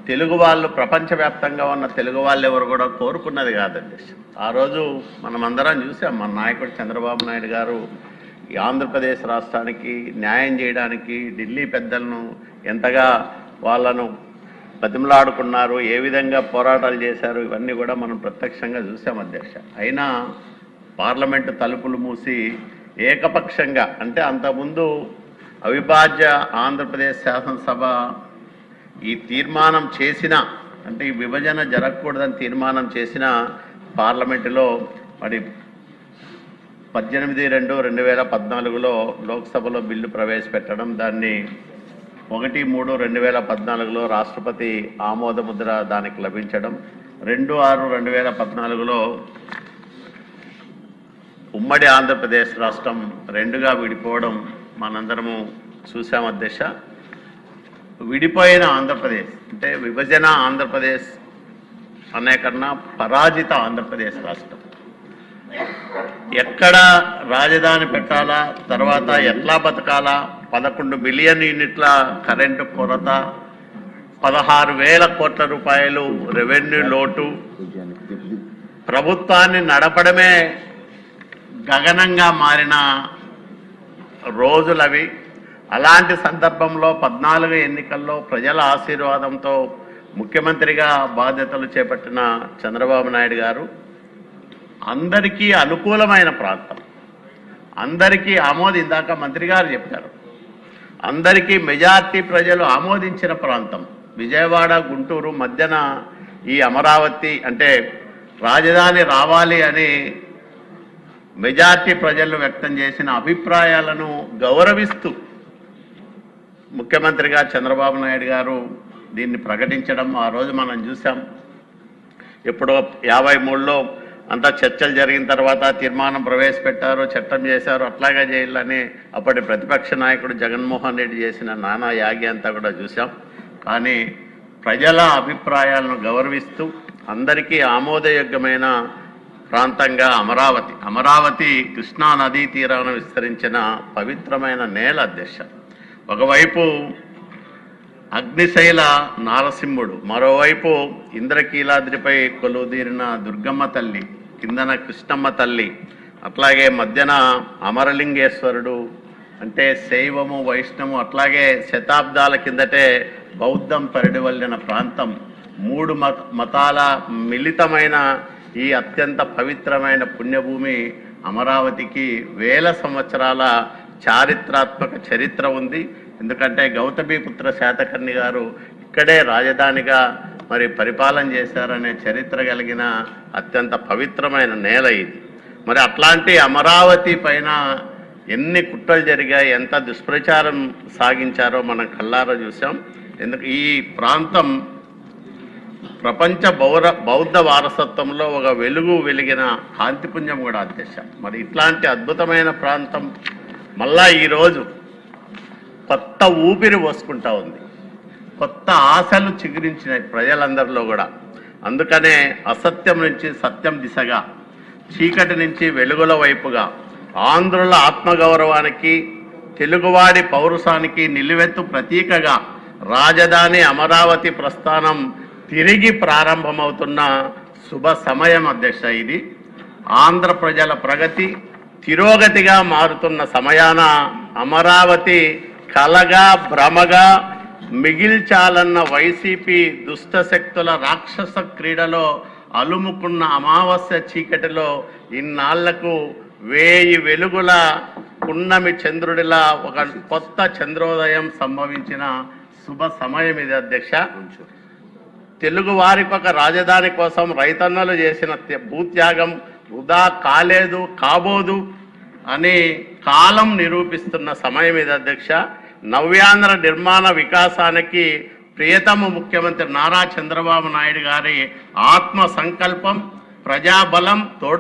తెలుగు వాళ్ళు ప్రపంచవ్యాప్తంగా ఉన్న తెలుగు వాళ్ళు ఎవరు కూడా కోరుకున్నది కాదండి. ఆ రోజు మనమందరం చూసాం, మన నాయకుడు చంద్రబాబు నాయుడు గారు ఈ ఆంధ్రప్రదేశ్ రాష్ట్రానికి న్యాయం చేయడానికి ఢిల్లీ పెద్దలను ఎంతగా వాళ్ళను బతిమలాడుకున్నారు, ఏ విధంగా పోరాటాలు చేశారు, ఇవన్నీ కూడా మనం ప్రత్యక్షంగా చూసాం అధ్యక్ష. అయినా పార్లమెంటు తలుపులు మూసి ఏకపక్షంగా, అంటే అంతకుముందు అవిభాజ్య ఆంధ్రప్రదేశ్ శాసనసభ ఈ తీర్మానం చేసిన, అంటే ఈ విభజన జరగకూడదని తీర్మానం చేసిన పార్లమెంటులో మరి 18/2/2014లో లోక్సభలో బిల్లు ప్రవేశపెట్టడం, దాన్ని 1/3/2014లో రాష్ట్రపతి ఆమోదముద్ర దానికి లభించడం, 2/6/2014లో ఉమ్మడి ఆంధ్రప్రదేశ్ రాష్ట్రం రెండుగా విడిపోవడం మనందరము చూసాం అధ్యక్ష. విడిపోయిన ఆంధ్రప్రదేశ్ అంటే విభజన ఆంధ్రప్రదేశ్ అనే కన్నా పరాజిత ఆంధ్రప్రదేశ్ రాష్ట్రం. ఎక్కడ రాజధాని పెట్టాలా, తర్వాత ఎట్లా బతకాలా, 11 బిలియన్ యూనిట్ల కరెంటు కొరత, 16,000 కోట్ల రూపాయలు రెవెన్యూ లోటు, ప్రభుత్వాన్ని నడపడమే గగనంగా మారిన రోజులవి. అలాంటి సందర్భంలో 14 ఎన్నికల్లో ప్రజల ఆశీర్వాదంతో ముఖ్యమంత్రిగా బాధ్యతలు చేపట్టిన చంద్రబాబు నాయుడు గారు అందరికీ అనుకూలమైన ప్రాంతం, అందరికీ ఇందాక మంత్రి గారు చెప్పారు, అందరికీ మెజార్టీ ప్రజలు ఆమోదించిన ప్రాంతం విజయవాడ గుంటూరు మధ్యన ఈ అమరావతి అంటే రాజధాని రావాలి అని మెజార్టీ ప్రజలు వ్యక్తం చేసిన అభిప్రాయాలను గౌరవిస్తూ ముఖ్యమంత్రిగా చంద్రబాబు నాయుడు గారు దీన్ని ప్రకటించడం ఆ రోజు మనం చూసాం. ఎప్పుడో 53లో అంతా చర్చలు జరిగిన తర్వాత తీర్మానం ప్రవేశపెట్టారు, చట్టం చేశారు, అట్లాగే చేయాలని అప్పటి ప్రతిపక్ష నాయకుడు జగన్మోహన్ రెడ్డి చేసిన నానా యాగి అంతా కూడా చూసాం. కానీ ప్రజల అభిప్రాయాలను గౌరవిస్తూ అందరికీ ఆమోదయోగ్యమైన ప్రాంతంగా అమరావతి కృష్ణా నదీ తీరాన విస్తరించిన పవిత్రమైన నేల అధ్యక్ష. ఒకవైపు అగ్నిశైల నారసింహుడు, మరోవైపు ఇంద్రకీలాద్రిపై కొలువుదీరిన దుర్గమ్మ తల్లి, కిందన కృష్ణమ్మ తల్లి, అట్లాగే మధ్యన అమరలింగేశ్వరుడు, అంటే శైవము వైష్ణము, అట్లాగే శతాబ్దాల కిందటే బౌద్ధం పరిడివల్లిన ప్రాంతం, 3 మతాల మిళితమైన ఈ అత్యంత పవిత్రమైన పుణ్యభూమి అమరావతికి 1000 సంవత్సరాల చారిత్రాత్మక చరిత్ర ఉంది. ఎందుకంటే గౌతమీపుత్ర శాతకర్ణి గారు ఇక్కడే రాజధానిగా మరి పరిపాలన చేశారనే చరిత్ర కలిగిన అత్యంత పవిత్రమైన నేల ఇది. మరి అట్లాంటి అమరావతి పైన ఎన్ని కుట్రలు జరిగాయి, ఎంత దుష్ప్రచారం సాగించారో మనం కళ్ళారా చూసాం. ఈ ప్రాంతం ప్రపంచ బౌద్ధ వారసత్వంలో ఒక వెలిగిన కాంతిపుంజం కూడా అధ్యక్ష. మరి ఇట్లాంటి అద్భుతమైన ప్రాంతం మళ్ళా ఈరోజు కొత్త ఊపిరి పోసుకుంటా ఉంది, కొత్త ఆశలు చిగురించినాయి ప్రజలందరిలో కూడా. అందుకనే అసత్యం నుంచి సత్యం దిశగా, చీకటి నుంచి వెలుగుల వైపుగా, ఆంధ్రుల ఆత్మగౌరవానికి తెలుగువాడి పౌరుషానికి నిలువెత్తు ప్రతీకగా రాజధాని అమరావతి ప్రస్థానం తిరిగి ప్రారంభమవుతున్న శుభ సమయం అధ్యక్ష. ఇది ఆంధ్ర ప్రజల ప్రగతి తిరోగతిగా మారుతున్న సమయాన అమరావతి కలగా భ్రమగా మిగిల్చాలన్న వైసీపీ దుష్టశక్తుల రాక్షస క్రీడలో అలుముకున్న అమావాస్య చీకటిలో ఇన్నాళ్లకు 1000 వెలుగుల పున్నమి చంద్రుడిలా ఒక కొత్త చంద్రోదయం సంభవించిన శుభ సమయం ఇది అధ్యక్ష. తెలుగు వారికి ఒక రాజధాని కోసం రైతన్నలు చేసిన భూత్యాగం వృధా కాలేదు, కాబోదు అని కాలం నిరూపిస్తున్న సమయం ఇది అధ్యక్ష. నవ్యాంధ్ర నిర్మాణ వికాసానికి ప్రియతమ ముఖ్యమంత్రి నారా చంద్రబాబు నాయుడు గారి ఆత్మ సంకల్పం, ప్రజాబలం తోడు